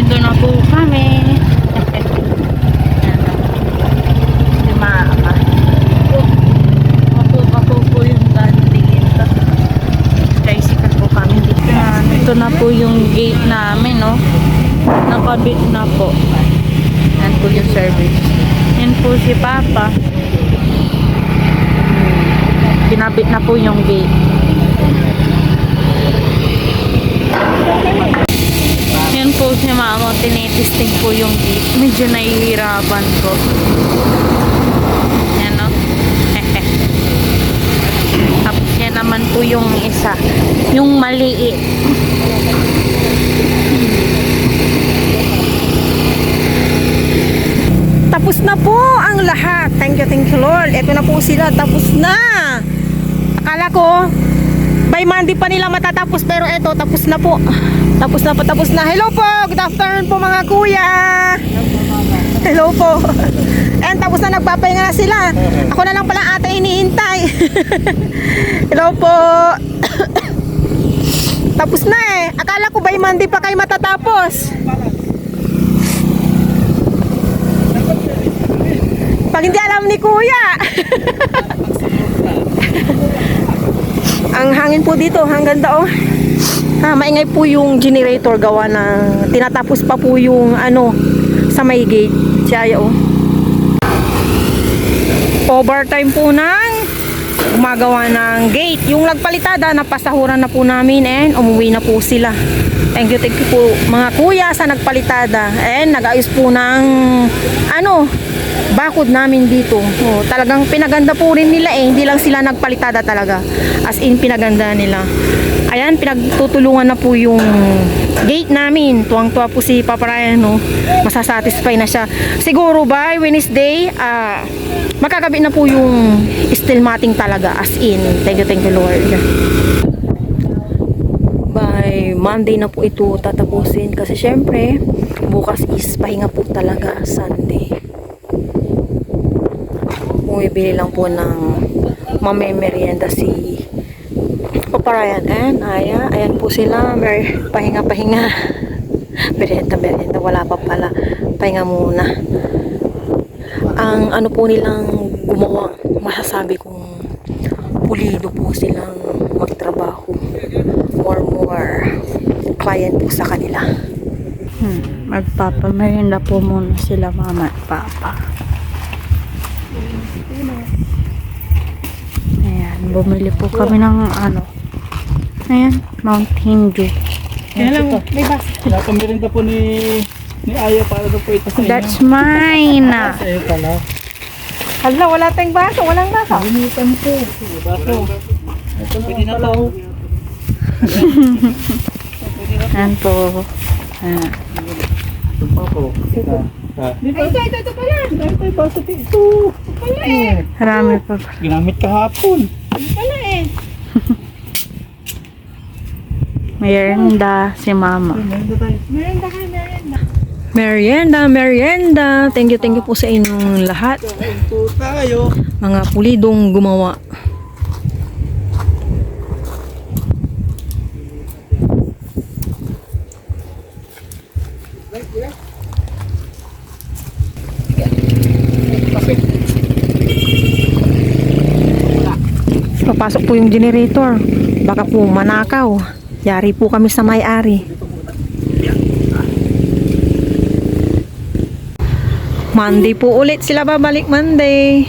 Nandito na po kami. Si Mama. Mapo po yung dandingin ka. Tricycle po kami dito. Ito na po yung gate namin, no? Nakabit na po. Yan po yung service. Yan po si Papa. Pinabit na po yung gate. Yan po si Mama, tinitesting po yung gate. Medyo nahihirapan ko. Yan, no? Tapos yan naman po yung isa. Yung maliit. Tapos na po ang lahat. Thank you Lord. Ito na po sila, tapos na. Akala ko by Monday pa nila matatapos, pero ito tapos na po. Tapos na. Hello po, good afternoon po mga kuya. Hello po. And tapos na, nagpapahinga na sila. Ako na lang pala ate iniintay. Hello po. Tapos na eh. Akala ko by Monday pa kayo matatapos. Pag hindi alam ni kuya. Ang hangin po dito, ang ganda oh. Maingay po yung generator, gawa ng tinatapos pa po yung ano sa may gate. Siya oh. Overtime po ng gumagawa ng gate. Yung nagpalitada, napasahuran na po namin and umuwi na po sila. Thank you po mga kuya sa nagpalitada and nag-ayos po ng ano bakod namin dito. Oh, talagang pinaganda po rin nila eh. Hindi lang sila nagpalitada talaga. As in pinaganda nila. Ayan, pinagtutulungan na po yung gate namin. Tuwang-tuwa po si Papa Ryan, no? Masasatisfy na siya. Siguro by Wednesday, makakabit na po yung steel matting talaga. As in, thank you Lord. By Monday na po ito tatapusin. Kasi syempre, bukas is pahinga po talaga Sunday. Bumibili lang po ng mamemerienda si Papa Ryan and Aya. Ayan po sila, pahinga merienda, wala pa pala, pahinga muna. Ang ano po nilang gumawa, masasabi kong pulido po silang magtrabaho. More client po sa kanila. Magpapamerienda po muna sila Mama at Papa. Ayan, bumili po kami ng ano. Ayan, Mountain Dew. Kaya lang, may bus. Pinapamirinda po ni Aya para na po ito sa inyo. That's mine. Sa iyo pala. Hala, wala tayong baso, walang baso. Limitan po. Diba po? Ito pwede na to. Ayan po. Ayan. Ito pa po. Ito pala. Ito pa sa ito. Pala eh. Marami pa. Ginamit kahapon. Pala eh. Merienda si Mama. Mayroon tayo. Merienda ka, merienda. Thank you po sa inyong lahat. Ito tayo. Mga pulidong gumawa. Papasok po yung generator. Baka po manakaw. Yari po kami sa may-ari. Monday po ulit sila babalik Monday.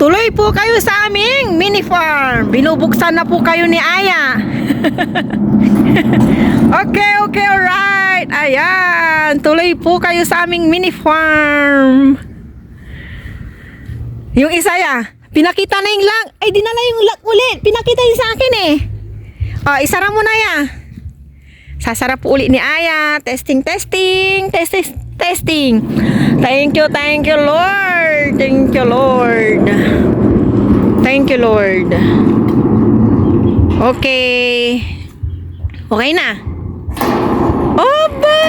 Tuloy po kayo sa aming mini farm. Binubuksan na po kayo ni Aya. Okay, alright. Ayan, tuloy po kayo sa aming mini farm. Yung isa ya, pinakita na yung lock. Ay, dinala yung lock ulit. Pinakita yung sa akin eh. Isara mo na ya. Sasara po ulit ni Aya. Testing. Thank you Lord. Thank you Lord. Okay. Okay na. Oba!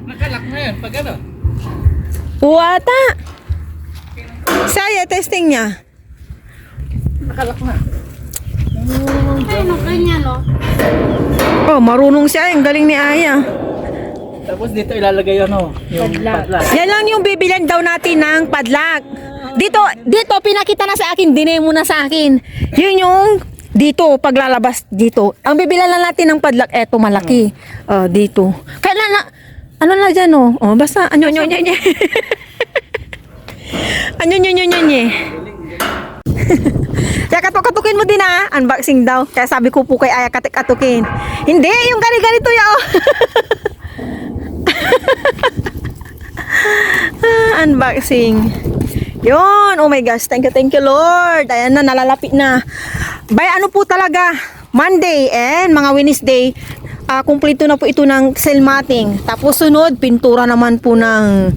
Nakalak na yan. Pag ano? Uwata. Saya testing niya. Nakalak na. Ano kanya, no? Oh, marunong siya. Ang galing ni Aya. Tapos dito ilalagay ano, yung padla. Yan lang yung bibilan daw natin ng padlak. Dito, pinakita na sa akin, dinemo na sa akin. Yun yung dito, paglalabas dito. Ang bibilan lang natin ng padlak, eto malaki. Dito. Kaya ano na dyan, oh. Oh, basta, anyo. Kaya katukin mo din unboxing daw. Kaya sabi ko po kay Aya katukin. Hindi, yung ganito yaw. Unboxing. Yun, oh my gosh, thank you Lord. Ayan na, nalalapit na. By ano po talaga, Monday and mga Wednesday, kumpleto na po ito ng steel matting. Tapos sunod, pintura naman po ng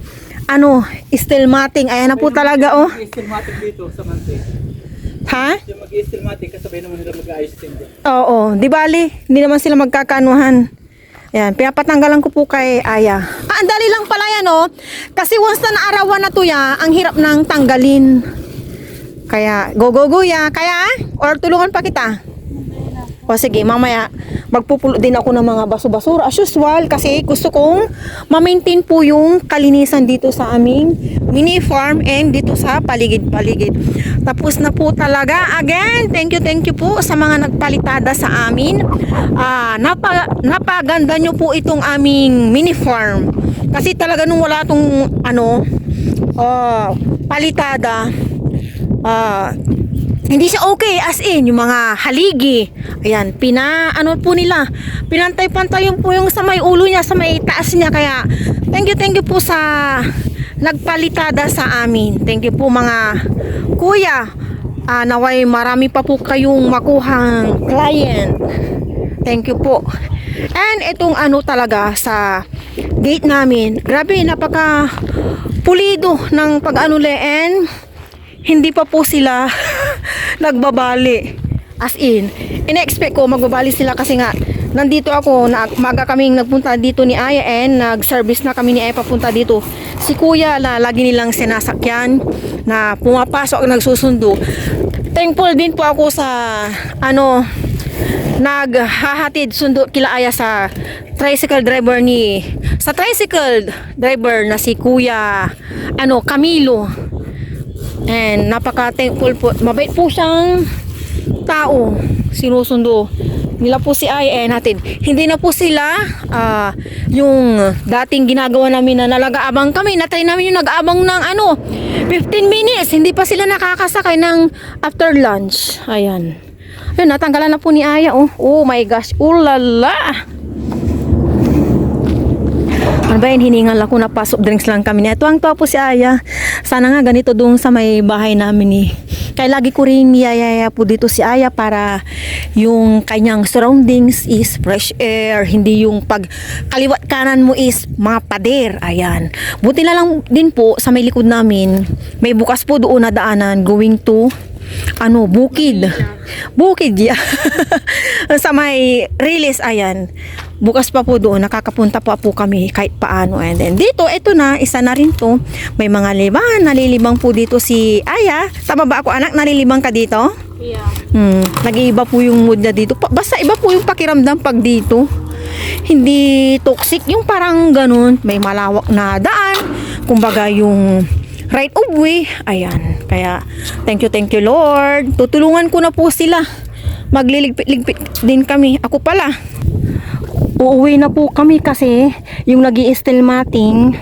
steel matting. Ayan na po talaga, oh. Mag-i-stilmatic dito sa Mante. Ha? Yung mag-i-stilmatic, kasabay naman nila mag-i-ice din. Oo, di bali, hindi naman sila magkakanuhan. Ayan, pinapatanggalan ko po kay Aya. Ang dali lang pala yan, oh. Kasi once na naarawan na to ya, ang hirap nang tanggalin. Kaya, go ya. Kaya, or tulungan pa kita. O sige, mamaya, magpupulo din ako ng mga baso-basura as usual kasi gusto kong ma-maintain po yung kalinisan dito sa aming mini farm and dito sa paligid-paligid. Tapos na po talaga. Again, thank you po sa mga nagpalitada sa amin. Napaganda nyo po itong aming mini farm. Kasi talaga nung wala tong palitada, hindi siya okay, as in yung mga haligi, ayan, po nila, pinantay-pantay po yung sa may ulo niya, sa may taas niya. Kaya thank you po sa nagpalitada sa amin. Thank you po mga kuya. Naway marami pa po kayong makuhang client. Thank you po. And itong talaga sa gate namin, grabe, napaka pulido ng pag-and hindi pa po sila nagbabali. As in, ina-expect ko magbabali sila kasi nga nandito ako, maga kaming nagpunta dito ni Aya and nag-service na kami ni Aya papunta dito. Si Kuya na lagi nilang sinasakyan na pumapasok, nagsusundo. Thankful din po ako sa naghahatid sundo kila Aya sa tricycle driver na si Kuya Camilo. And napaka-thankful po. Mabait po siyang tao. Sinusundo nila po si Aya natin. Hindi na po sila yung dating ginagawa namin na nag-aabang kami. Natry namin yung nag-aabang ng 15 minutes. Hindi pa sila nakakasakay ng after lunch. Ayan. Ayun, natanggalan na po ni Aya. Oh my gosh. Ulala. Ano ba yun, hiningal ako na pa soft drinks lang kami. Tuwang-tuwa po si Aya. Sana nga ganito doon sa may bahay namin Kaya lagi ko rin niyayaya po dito si Aya para yung kanyang surroundings is fresh air. Hindi yung pag kaliwat kanan mo is mga pader. Ayan. Buti na lang din po sa may likod namin. May bukas po doon na daanan going to Bukid ya. Sa may release, ayan. Bukas pa po doon, nakakapunta po kami kahit paano. And then dito, ito na, isa na rin to. May mga libangan, nalilibang po dito si Aya. Tama ba ako, anak? Nalilibang ka dito? Yeah. Nag-iiba po yung mood na dito. Basta iba po yung pakiramdam pag dito. Hindi toxic, yung parang ganun. May malawak na daan. Kumbaga yung right of way. Ayan. Kaya, thank you Lord. Tutulungan ko na po sila. Magliligpit din kami. Ako pala. Uuwi na po kami kasi yung nag-i-steel matting,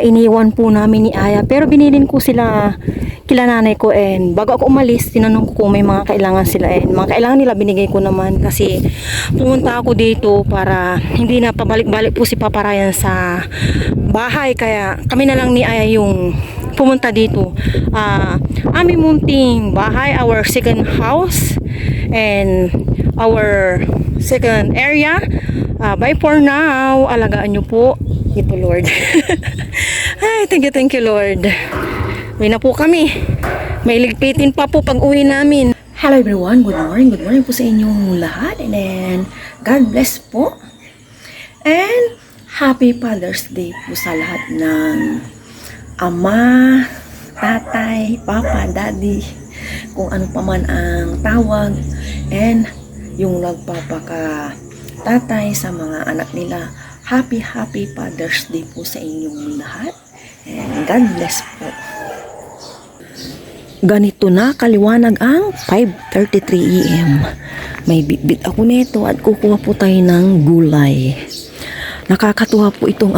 iniwan po namin ni Aya. Pero binilin ko sila kila nanay ko and bago ako umalis, tinanong ko kung may mga kailangan sila and mga kailangan nila binigay ko naman kasi pumunta ako dito para hindi na pabalik-balik po si Papa Ryan sa bahay. Kaya kami na lang ni Aya yung pumunta dito. Aming munting bahay, our second house and our second area. Bye for now. Alagaan nyo po. Ito Lord. Ay, thank you Lord. Uwi na po kami. May ligpitin pa po pag uwi namin. Hello everyone. Good morning po sa inyong lahat. And then, God bless po. And, Happy Father's Day po sa lahat ng ama, tatay, papa, daddy, kung ano pa man ang tawag. And yung nagpapaka tatay sa mga anak nila, happy Father's Day po sa inyong lahat. And God bless po. Ganito na kaliwanag ang 5:33 AM. May bitbit ako nito at kukuha po tayo ng gulay. Nakakatuwa po itong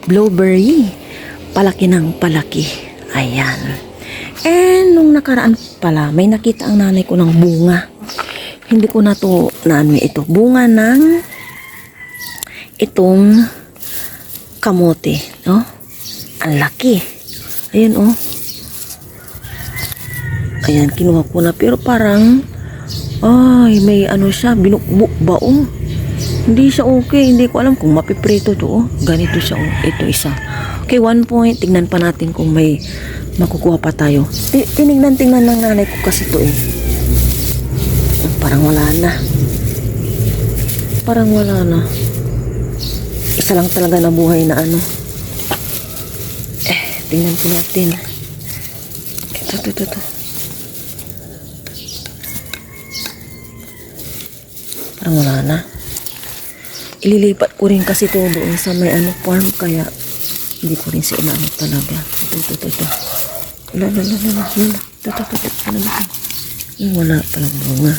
blueberry. Palaki ng palaki. Ayan. And nung nakaraan pala, may nakita ang nanay ko ng bunga. Hindi ko na to ito. Bunga ng itong kamote. No? Ang laki. Ayan Ayan, kinuha ko na. Pero parang, may siya, binukbuk ba Hindi siya okay. Hindi ko alam kung mapiprito to. Ganito siya Ito isa. Okay, 1 point. Tignan pa natin kung may makukuha pa tayo. Tingnan ng nanay ko kasi to Parang wala na. Isa lang talaga na buhay na tingnan po natin. Ito. Parang wala na. Ililipat ko rin kasi to doon sa may farm, kaya hindi ko rin inaano talaga. Ito. Wala palang bunga.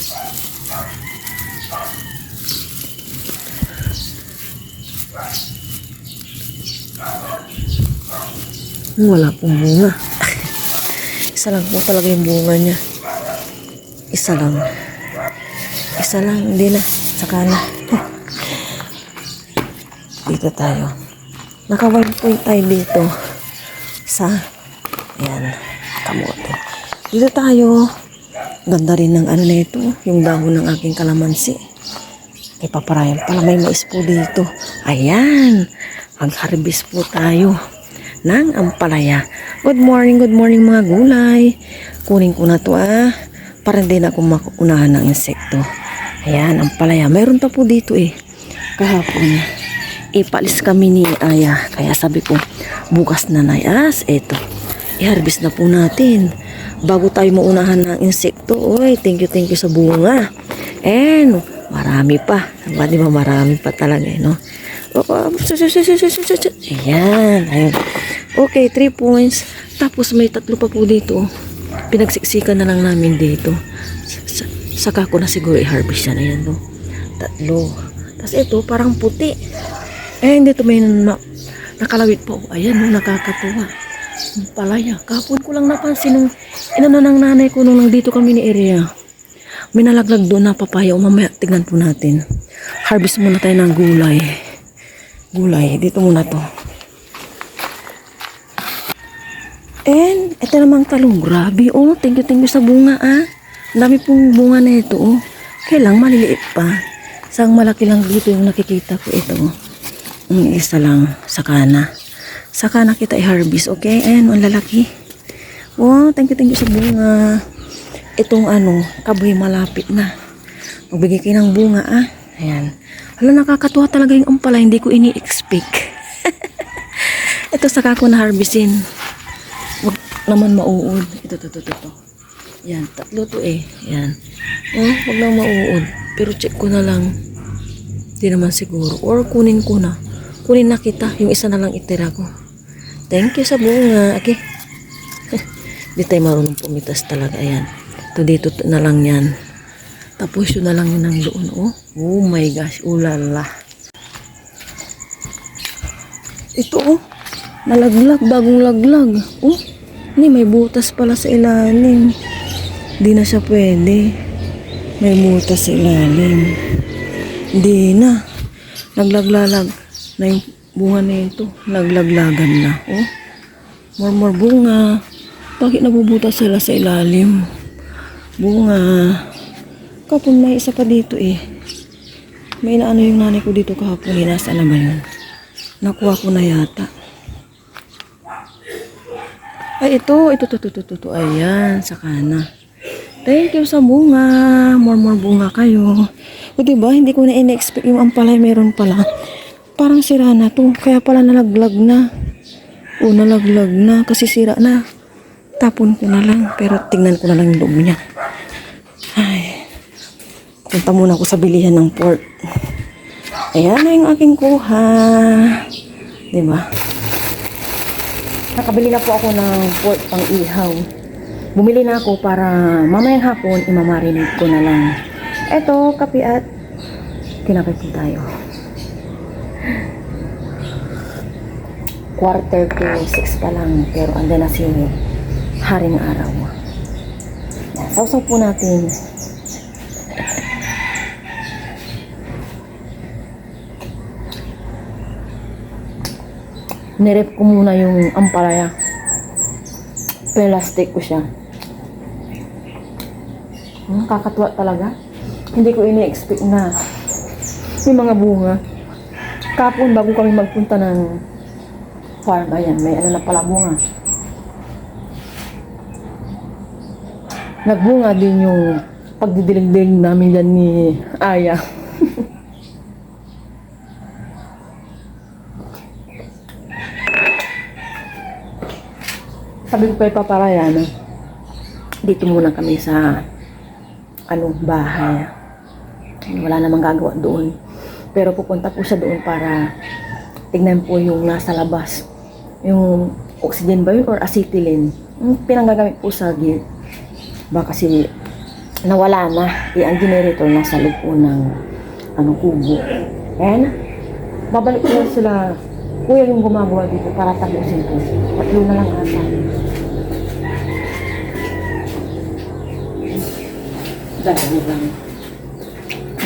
Wala pong bunga. Isa lang po talaga yung bunga niya. Isa lang, hindi na. Saka na. Dito tayo. Naka-1 point tayo dito sa kamote. Dito tayo. Ganda rin ng na ito. Yung dahon ng aking kalamansi. Kay paparayan pala, may mais po dito. Ayan. Mag-harvest po tayo ng ampalaya. Good morning mga gulay. Kunin ko na to para hindi na ako makuunahan ng insekto. Ayan, ampalaya. Mayroon pa po dito kahapon. Ipalis kami ni Aya. Kaya sabi ko, bukas na nayas. Eto, i-harvest na po natin. Bago tayo maunahan ng insekto. Oy, thank you sa bunga. And, marami pa. Di ba marami pa talaga, no? Ayan. Okay, 3 points. Tapos may 3 pa po dito. Pinagsiksikan na lang namin dito. Saka ko na siguro i-harvest yan. Ayan, no? 3. Tapos ito, parang puti. Dito may nakalawit po. Ayan, no? Nakakatuwa. Palaya. Kapon ko lang napansin nung inano ng nanay ko nung dito kami ni area. May nalaglag doon na papaya. Mamaya, tignan po natin. Harvest muna tayo ng gulay. Dito muna to. And, ito namang talong. Grabe, thank you sa bunga, Ang dami pong bunga na ito, Kailang maliliit pa. Isang malaki lang dito yung nakikita ko ito, Isa lang, saka na kita i-harvest, okay? And, ang lalaki. Thank you sa bunga. Itong kaboy malapit na. Magbigay kayo ng bunga, Ayan. Nakakatuwa talaga yung ampala. Hindi ko ini-expect. Ito, saka ko na-harvestin. Huwag naman mauud. Ito. Yan, 3 to Yan. Huwag lang mauud. Pero check ko na lang. Hindi naman siguro. Or kunin ko na. Kunin na kita. Yung isa na lang itira ko. Thank you sa bunga. Okay. Di tayo marunong pumitas talaga. Ayan. Ito dito na lang yan. Tapos yun na lang yun ang doon. Oh my gosh. Ulala. Ito nalaglag. Bagong laglag. Hindi, may butas pala sa ilalim. Hindi na siya pwede. May butas sa ilalim. Hindi na. Naglaglalag na yung bunga na ito. Naglaglagan na. More bunga. Bakit nabubutas sila sa ilalim? Bunga. Kapon may isa pa dito May inaano yung nanay ko dito kahapon. Nasaan na ba yun? Nakuha ko na yata. Ay, ito. Ayan, saka na. Thank you sa bunga. More bunga kayo. Diba, hindi ko na in-expect yung ampalay meron pala. Parang sira na to. Kaya pala nalaglag na. Nalaglag na kasi sira na. Tapon ko na lang. Pero tingnan ko na lang yung loob niya. Ay. Punta muna ako sa bilihan ng pork. Ayan na yung aking kuha. Diba? Nakabili na po ako ng pork pang ihaw. Bumili na ako para mamayang hapon imamarinate ko na lang. Eto, kape at tinapay po tayo. 5:45 pa lang, pero andyan na si Haring Araw. Yan, sausaw po natin. Nirep ko muna yung ampalaya. Plastic ko siya. Kakatuwa talaga. Hindi ko ini-expect na may mga bunga. Kapon, bago kami magpunta ng farm, ayan, may ano na pala bunga. Nagbunga din yung pagdidilig-dilig namin dyan ni Aya. Sabi ko kay Paparaya, no? Dito muna kami sa bahay. Wala namang gagawa doon. Pero pupunta po siya doon para tignan po yung nasa labas. Yung oxygen ba yun or acetylene? Yung pinanggagamit po sa gate. Baka kasi nawala na. Ang generator nasa loob po ng kubo. And babalik po sila. Kuya yung gumagawa dito para tapusin po. 3 na lang ata.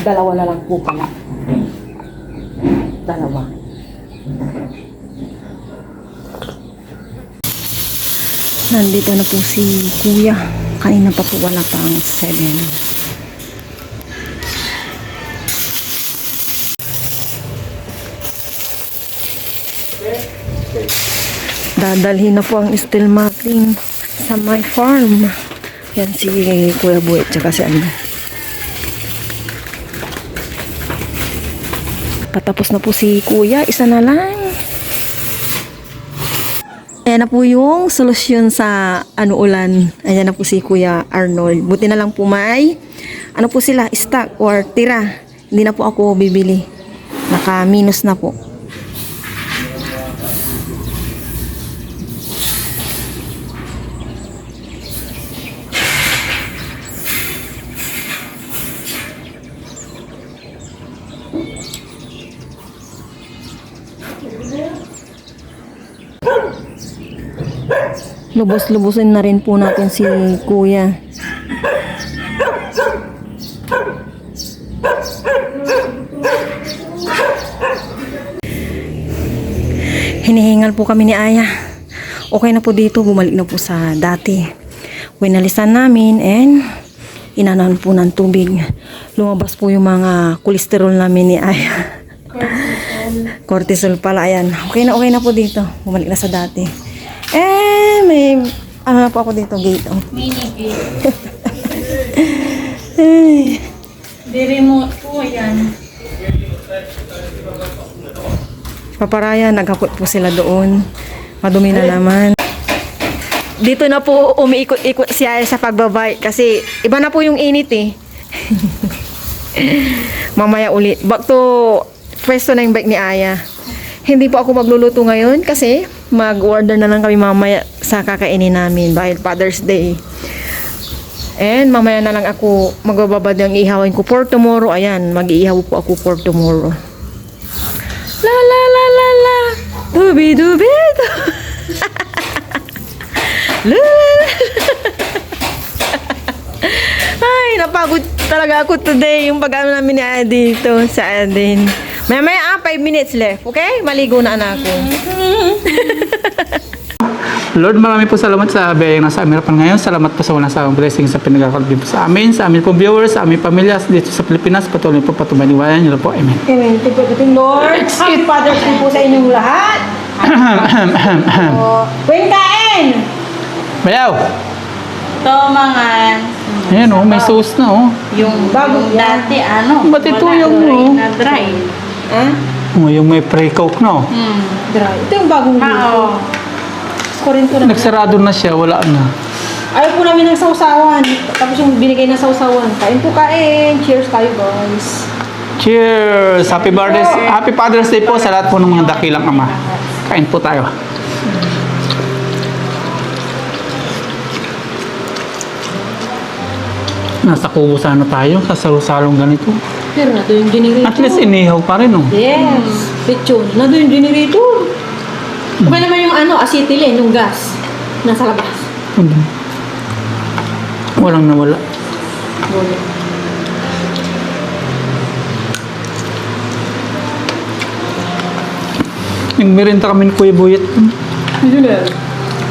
Dalawa na lang po pala. Dalawa. Nandito na po si Kuya. Kanina pa po wala pang 7. Dadalhin na po ang steel matting sa my farm. Yan si Kuya Buet tsaka si ano. Patapos na po si Kuya, isa na lang. Ayan na po yung solusyon sa ulan. Ayan na po si Kuya Arnold. Buti na lang po may po sila, stock or tira. Hindi na po ako bibili. Naka-minus na po. Lubos-lubusin na rin po natin si Kuya. Hinihingal po kami ni Aya. Okay na po dito, bumalik na po sa dati. Winalisan namin and inanon po ng tubig. Lumabas po yung mga kolesterol namin ni Aya. Cortisol pala, ayan. Okay na po dito. Bumalik na sa dati. May na po ako dito, gate. Oh. Mini gate. Ay. Di remote po yan. Paparaya, naghakot po sila doon. Madumi na naman. Dito na po umiikot-ikot siya sa pagbabike kasi iba na po yung init eh. Mamaya ulit. Back to pwesto na yung bike ni Aya. Hindi po ako magluluto ngayon kasi mag-order na lang kami mamaya sa kakainin namin dahil Father's Day. And mamaya na lang ako magbababad ng ihawin ko for tomorrow. Ayan, mag-iihaw po ako for tomorrow. La la la la la. Dubi dubi. La la la. Ay, napagod talaga ako today yung pag-ano namin ni Aya dito sa Adin. Maya 5 minutes left, okay? Maligo na anak ko. Lord, marami po salamat sa biyayang nasa aming harapan ngayon. Salamat po sa walang sawang blessing sa pinagkakalbi po sa amin, sa aming pong viewers, sa aming pamilya dito sa Pilipinas. Patuloy po patubaniwanan niyo po. Amen. Amen. Thank you, Lord. Happy Father's Day po sa inyong lahat. When kain! Bayaw! Ito mga Ayan o, may sauce na o. yung Bago dati Ba't ito wala, yung, dry oh? na dry. Ha? Yung may pre-coke na o. Dry. Ito yung bagong luto. Oo. Kuryente na. Nagsarado na siya, wala na. Ayaw po namin ng sausawan. Tapos yung binigay na sausawan. Kain po kain. Cheers tayo guys. Cheers! Happy Father's Day po sa lahat po ng mga dakilang ama. Kain po tayo. Nasa kubo sana tayo, sa salo-salong ganito. Pero nado yung generator. At least inihaw pa rin, oh. Yes. Lechon. Nado yung generator. Okay naman yung acetylene, yung gas. Nasa labas. Walang nawala. Yung merinda kami ni Kuya Buyet,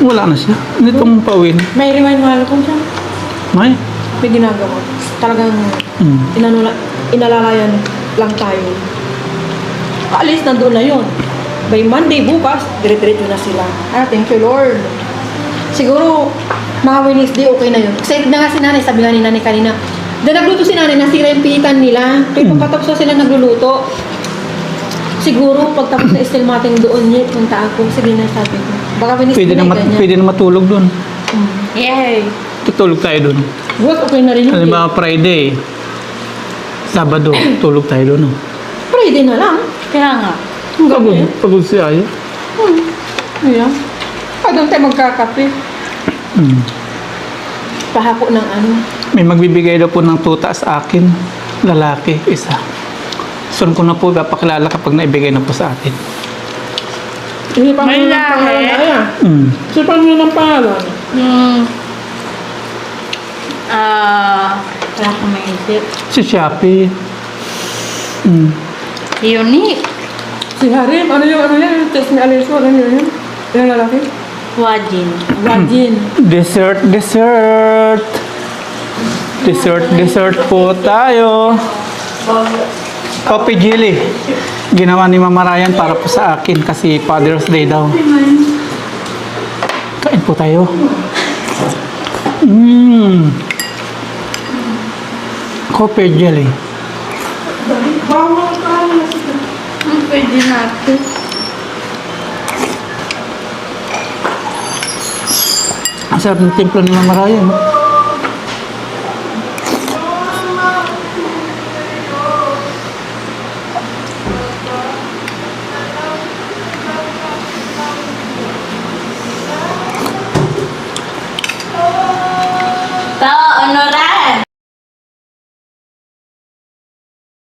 wala na siya. Nitong pawin. May rewind mahal ko siya. May? May ginagawa. Talagang inalalayan lang tayo. Alis nandun na yun. By Monday, bukas, dire-diretso na sila. Thank you Lord. Siguro, mga Wednesday, okay na yun. Kasi na nga si nanay, sabi nga ni nanay kanina, nagluto si nanay, nasira yung pilitan nila. Kaya pagkatapos na sila nagluluto, siguro, pagtapos na estilmating doon niya, punta ako. Sige na, sabi ko. Baka Wednesday ganyan. Pwede na matulog dun. Yay! Tutulog tayo dun. Bukas, okay na rin yun. Halimbawa Friday, Sabado, tulog tayo dun. Oh. Friday na lang. Kaya nga. Ang gabi. Pagod si Aya. Ayan. Doon tayo magkakape. Pahako ng May magbibigay daw po ng tuta sa akin. Lalaki, isa. Sun ko na po, papakilala kapag naibigay na po sa atin. Hindi pa May mo ng lahi. pangalan Aya. Mm. Sipan mo ng pangalan. Wala akong maisip. Si Shopee. Unique. Si Harim, ano yan? Test ni Aliso, ano yun? Yung lalaki? Wajin. Wajin. Dessert po tayo. Coffee jelly. Ginawa ni Mama Ryan para po sa akin kasi Father's Day daw. Kain po tayo. Coffee jelly. Pwede natin. Ang sarap ng timpla ni Mama Ryan.